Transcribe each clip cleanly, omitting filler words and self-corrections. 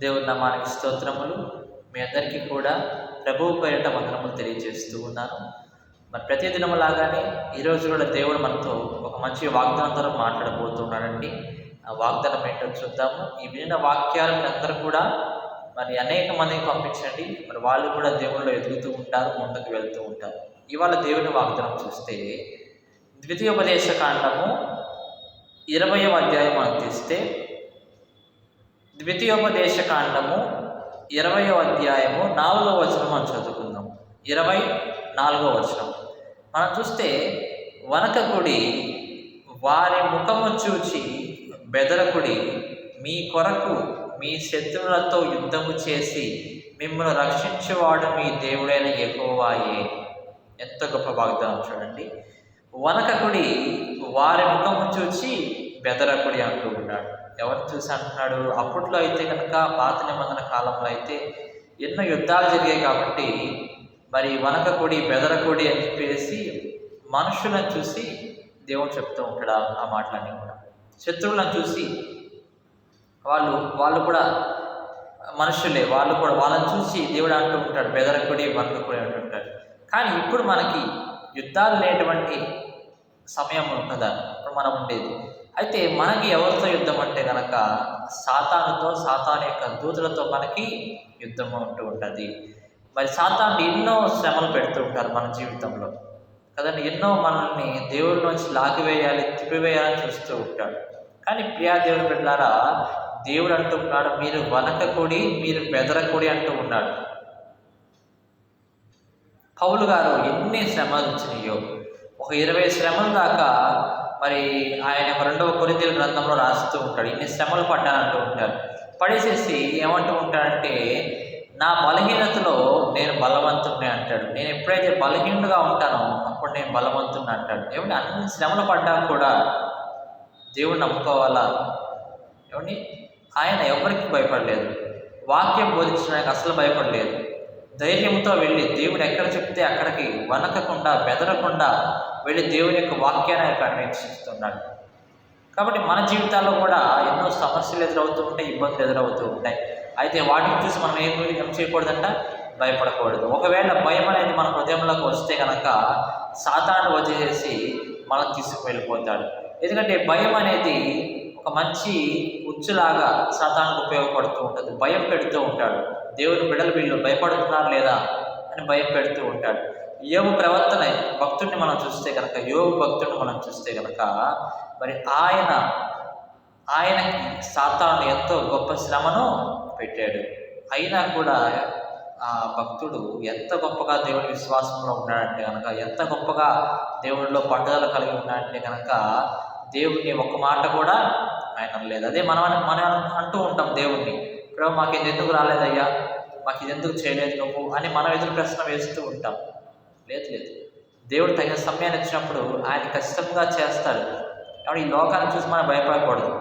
దేవుని నామానికి స్తోత్రములు. మీ అందరికీ కూడా ప్రభువు పేరిట వందనములు తెలియజేస్తూ ఉన్నాను. మరి ప్రతి దినము లాగానే ఈరోజు కూడా దేవుడు మనతో ఒక మంచి వాగ్దానం ద్వారా మాట్లాడబోతున్నాడండి. ఆ వాగ్దానం ఏంటో చూద్దాము. ఈ విన్న వాక్యాలు మీరందరూ కూడా మరి అనేక మందికి పంపించండి. మరి వాళ్ళు కూడా దేవుళ్ళు ఎదుగుతూ ఉంటారు, ముందుకు వెళ్తూ ఉంటారు. ఇవాళ దేవుని వాగ్దానం చూస్తే ద్వితీయోపదేశ కాండము 20వ అధ్యాయం మనం తీస్తే ద్వితీయోపదేశ కాండము 20వ అధ్యాయము 4వ వచనం మనం చదువుకుందాం. 24వ వచనం మనం చూస్తే, వనకకుడి, వారి ముఖము చూచి బెదరకుడి, మీ కొరకు మీ శత్రువులతో యుద్ధము చేసి మిమ్మల్ని రక్షించేవాడు మీ దేవుడైన యెహోవాయే. ఎంత గొప్ప వాగ్దానం చూడండి. వనకకుడి, వారి ముఖము చూచి బెదరకుడి అంటూ ఉన్నాడు. ఎవరు చూసి అంటున్నాడు? అప్పట్లో అయితే కనుక పాత నిబంధన కాలంలో అయితే ఎన్నో యుద్ధాలు జరిగాయి కాబట్టి మరి వనకకుడి, బెదరకుడి అని చెప్పేసి మనుషులను చూసి దేవుడు చెప్తూ ఉంటాడు ఆ మాటలన్నీ కూడా. శత్రువులను చూసి వాళ్ళు కూడా మనుషులే, వాళ్ళని చూసి దేవుడు అంటూ ఉంటాడు బెదరకుడి, వనకకుడి అంటుంటాడు. కానీ ఇప్పుడు మనకి యుద్ధాలు లేనటువంటి సమయం కదా ఇప్పుడు మనం ఉండేది. అయితే మనకి ఎవరితో యుద్ధం అంటే కనుక సాతానుతో, సాతాను యొక్క దూతలతో మనకి యుద్ధం ఉంటూ ఉంటుంది. మరి సాతాను ఎన్నో శ్రమలు పెడుతూ ఉంటారు మన జీవితంలో కదండి. ఎన్నో మనల్ని దేవుడి నుంచి లాగివేయాలి, తిప్పివేయాలని చూస్తూ ఉంటాడు. కానీ ప్రియా దేవుని బిడ్డలారా, దేవుడు అంటూ ఉన్నాడు, మీరు వనకకుడి, మీరు బెదరకుడి అంటూ ఉన్నాడు. పౌలు గారు ఎన్ని శ్రమలు వచ్చినాయో, ఒక 20 శ్రమల దాకా మరి ఆయన 2వ కొరింథీయుల గ్రంథంలో రాస్తూ ఉంటాడు. ఇన్ని శ్రమలు పడ్డానంటూ ఉంటాడు. పడేసేసి ఏమంటూ ఉంటాడంటే, నా బలహీనతలో నేను బలవంతుడిని అంటాడు. నేను ఎప్పుడైతే బలహీనుడుగా ఉంటానో అప్పుడు నేను బలవంతుడిని అంటాడు. ఏమంటే అన్ని శ్రమలు పడ్డా కూడా దేవుడిని నమ్ముకోవాలా? ఏమండి, ఆయన ఎవరికి భయపడలేదు, వాక్యం బోధించడానికి అసలు భయపడలేదు. ధైర్యంతో వెళ్ళి దేవుడు ఎక్కడ చెప్తే అక్కడికి వనకకుండా, బెదరకుండా వెళ్ళి దేవుని యొక్క వాక్యాన్ని ఆయన ప్రకటిస్తున్నాడు. కాబట్టి మన జీవితాల్లో కూడా ఎన్నో సమస్యలు ఎదురవుతూ ఉంటాయి, ఇబ్బందులు ఎదురవుతూ ఉంటాయి. అయితే వాటిని చూసి మనం ఏం చేయకూడదంట, భయపడకూడదు. ఒకవేళ భయం అనేది మన హృదయంలోకి వస్తే కనుక సాతాను వదిలేసి మనం తీసుకువెళ్ళిపోతాడు. ఎందుకంటే భయం అనేది ఒక మంచి ఉచ్చులాగా సాతానుకు ఉపయోగపడుతూ ఉంటుంది. భయం పెడుతూ ఉంటాడు. దేవుని బిడ్డలు వీళ్ళు భయపడుతున్నారు లేదా అని భయం పెడుతూ ఉంటాడు. యోబు ప్రవర్తన భక్తుడిని మనం చూస్తే కనుక, యోబు భక్తుడిని మనం చూస్తే కనుక మరి ఆయనకి సాతాను ఎంతో గొప్ప శ్రమను పెట్టాడు. అయినా కూడా ఆ భక్తుడు ఎంత గొప్పగా దేవుడి విశ్వాసంలో ఉన్నాడంటే కనుక, ఎంత గొప్పగా దేవుడిలో పట్టుదల కలిగి ఉన్నాడంటే కనుక, దేవుడిని ఒక్క మాట కూడా ఆయన లేదు. అదే మనం అంటూ ఉంటాం దేవుణ్ణి, ప్రభు మాకు ఇది ఎందుకు రాలేదయ్యా, మాకు ఇది ఎందుకు చేయలేదు నువ్వు అని మనం ఎదురు ప్రశ్న వేస్తూ ఉంటాం. లేదు, దేవుడు తగిన సమయాన్ని ఇచ్చినప్పుడు ఆయన ఖచ్చితంగా చేస్తాడు. కాబట్టి ఈ లోకాన్ని చూసి మనం భయపడకూడదు.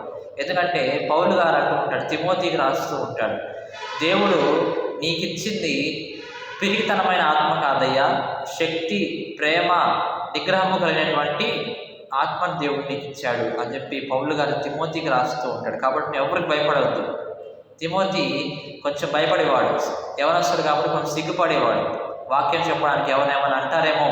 ఎందుకంటే పౌలు గారు అంటూ ఉంటాడు, తిమోతికి రాస్తూ ఉంటాడు, దేవుడు నీకు ఇచ్చింది పిరిగితనమైన ఆత్మ కాదయ్యా, శక్తి, ప్రేమ, నిగ్రహము కలిగినటువంటి ఆత్మను దేవుడు నీకు ఇచ్చాడు అని చెప్పి పౌలు గారు తిమోతికి రాస్తూ ఉంటాడు. కాబట్టి ఎవరికి భయపడవద్దు. తిమోతి కొంచెం భయపడేవాడు, యవనస్తుడు కాబట్టి కొంచెం సిగ్గుపడేవాడు. వాక్యం చెప్పడానికి ఎవరేమైనా అంటారేమో,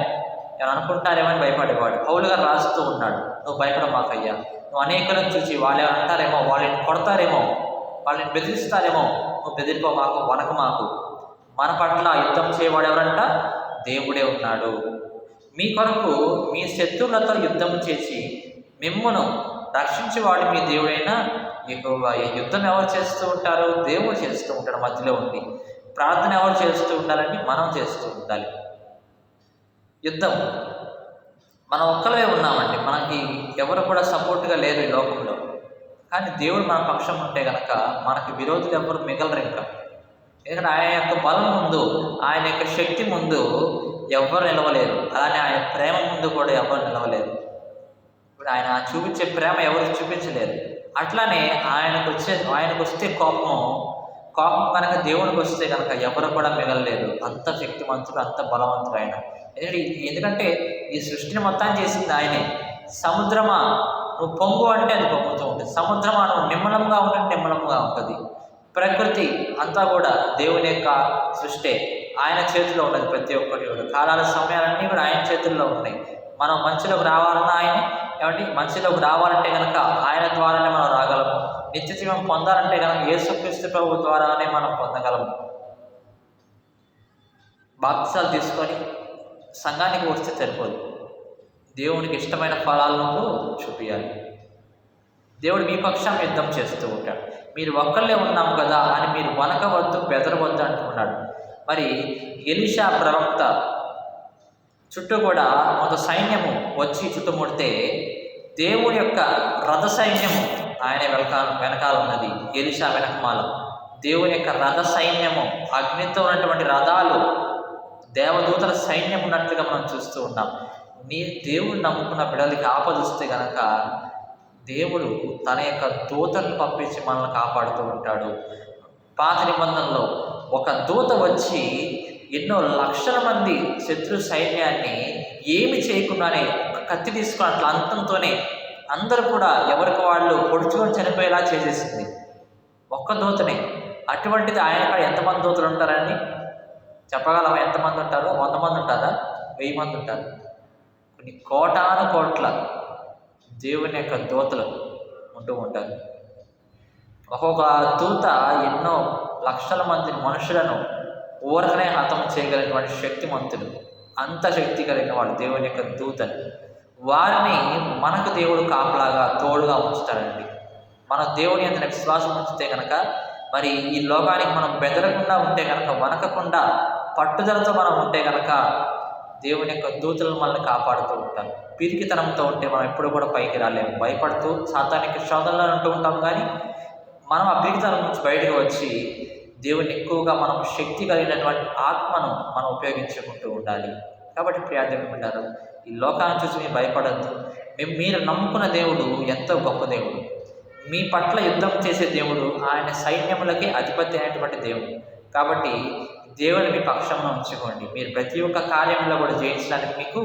ఏమైనా అనుకుంటారేమో అని భయపడేవాడు. పౌలు గారు రాస్తూ ఉన్నాడు, నువ్వు భయపడమాకయ్యా, నువ్వు అనేకులను చూసి వాళ్ళు ఏమైనా అంటారేమో, వాళ్ళని కొడతారేమో, వాళ్ళని బెదిరిస్తారేమో, నువ్వు బెదిరిపోమాకు, వనకమాకు. మన పట్ల యుద్ధం చేయవాడు ఎవరంట? దేవుడే ఉన్నాడు. మీ కొరకు మీ శత్రువులతో యుద్ధం చేసి మిమ్మును రక్షించేవాడు మీ దేవుడైన యెహోవాయే. యుద్ధం ఎవరు చేస్తూ ఉంటారు? దేవుడు చేస్తూ ఉంటాడు మధ్యలో ఉండి. ప్రార్థన ఎవరు చేస్తూ ఉండాలంటే మనం చేస్తూ ఉండాలి. యుద్ధం మనం ఒక్కలే ఉన్నామండి, మనకి ఎవరు కూడా సపోర్ట్గా లేరు ఈ లోకంలో. కానీ దేవుడు మన పక్షం ఉంటే కనుక మనకి విరోధులు ఎవరు మిగలరు ఇంకా. ఎందుకంటే ఆయన యొక్క బలం ముందు, ఆయన యొక్క శక్తి ముందు ఎవ్వరు నిలవలేరు. అలానే ఆయన ప్రేమ ముందు కూడా ఎవరు నిలవలేరు. ఇప్పుడు ఆయన చూపించే ప్రేమ ఎవరు చూపించలేరు. అట్లానే ఆయనకు వస్తే కోపం కనుక దేవునికి వస్తే కనుక ఎవరు కూడా మిగలలేరు. అంత శక్తివంతుడు, అంత బలవంతుడు ఆయన. ఎందుకంటే ఈ సృష్టిని మొత్తాన్ని చేసింది ఆయనే. సముద్రమా నువ్వు పొంగు అంటే అది పొంగుతూ ఉంటుంది, సముద్రమా నువ్వు నిమ్మలంగా ఉంటే నిమ్మలంగా ఉంటుంది, ప్రకృతి అంతా కూడా దేవుని యొక్క సృష్టి, ఆయన చేతిలో ఉన్నది ప్రతి ఒక్కటి కూడా. కాలాల సమయాలన్నీ కూడా ఆయన చేతుల్లో ఉన్నాయి. మనం మంచిలోకి రావాలన్నా ఆయన మంచిలోకి రావాలంటే కనుక ఆయన ద్వారానే మనం రాగలము. నిత్య జీవం పొందాలంటే కనుక యేసుక్రీస్తు ప్రభు ద్వారానే మనం పొందగలము. బాప్తిసాలు తీసుకొని సంఘానికి వస్తే సరిపోదు, దేవునికి ఇష్టమైన ఫలాలను చూపించాలి. దేవుడు మీ పక్షం యుద్ధం చేస్తూ ఉంటాడు. మీరు ఒక్కళ్ళే ఉన్నాం కదా అని మీరు వనకవద్దు, బెదరవద్దు అంటున్నాడు. మరి ఎలీషా ప్రవక్త చుట్టూ కూడా కొంత సైన్యము వచ్చి చుట్టుముడితే దేవుని యొక్క రథ సైన్యము ఆయన వెనకాల ఉన్నది. ఎలీషా వెనకమాల దేవుని యొక్క రథ సైన్యము, అగ్నితో ఉన్నటువంటి రథాలు, దేవదూతల సైన్యం ఉన్నట్లుగా మనం చూస్తూ ఉన్నాం. దేవుడు నమ్ముకున్న బిడ్డలకి ఆపదొస్తే గనక దేవుడు తన యొక్క దూతలను పంపించి మనల్ని కాపాడుతూ ఉంటాడు. పాత నిబంధనలో ఒక దూత వచ్చి ఎన్నో లక్షల మంది శత్రు సైన్యాన్ని ఏమి చేయకుండానే ఒక కత్తి తీసుకుని అట్లా అంతంతోనే అందరూ కూడా ఎవరికి వాళ్ళు పొడుచుకొని చనిపోయేలా చేసేసింది ఒక్క దూతనే. అటువంటిది ఆయన కాడ ఎంతమంది దూతలు ఉంటారండి చెప్పగలమా? ఎంతమంది ఉంటారు? 100 మంది ఉంటారా? 1000 మంది ఉంటారు? కొన్ని కోటాను కోట్ల దేవుని యొక్క దూతలు ఉంటూ ఉంటారు. ఒక్కొక్క దూత ఎన్నో లక్షల మంది మనుషులను ఊరకనే హతం చేయగలిగినటువంటి శక్తిమంతుడు, అంత శక్తి కలిగిన వాడు దేవుని యొక్క దూతలు. వారిని మనకు దేవుడు కాపలాగా తోడుగా ఉంచుతాడండి. మన దేవుని అంత విశ్వాసం ఉంచితే కనుక, మరి ఈ లోకానికి మనం బెదరకుండా ఉంటే కనుక, వనకకుండా పట్టుదలతో మనం ఉంటే కనుక దేవుని యొక్క దూతలు మనల్ని కాపాడుతూ ఉంటారు. పిరికితనంతో ఉంటే మనం ఎప్పుడు కూడా పైకి రాలేము. భయపడుతూ సాతానికి శోధనలో ఉంటూ ఉంటాం. కానీ మనం ఆ పిరికితనం నుంచి బయటకు వచ్చి దేవుని ఎక్కువగా మనం శక్తి కలిగినటువంటి ఆత్మను మనం ఉపయోగించుకుంటూ ఉండాలి. కాబట్టి ప్రియాదేవుడు అంటారు, ఈ లోకాన్ని చూసి మీరు భయపడద్దు. మీరు నమ్ముకున్న దేవుడు ఎంతో గొప్ప దేవుడు, మీ పట్ల యుద్ధం చేసే దేవుడు, ఆయన సైన్యములకే అధిపతి అయినటువంటి దేవుడు. కాబట్టి దేవుని మీ పక్షంలో ఉంచుకోండి. మీరు ప్రతి ఒక్క కార్యంలో కూడా జయించడానికి మీకు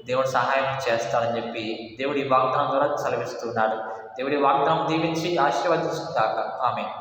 దేవుడు సహాయం చేస్తాడని చెప్పి దేవుడి వాగ్దానం ద్వారా సెలవిస్తున్నాడు. దేవుడి వాగ్దానం దీవించి ఆశీర్వదించుగాక. ఆమేన్.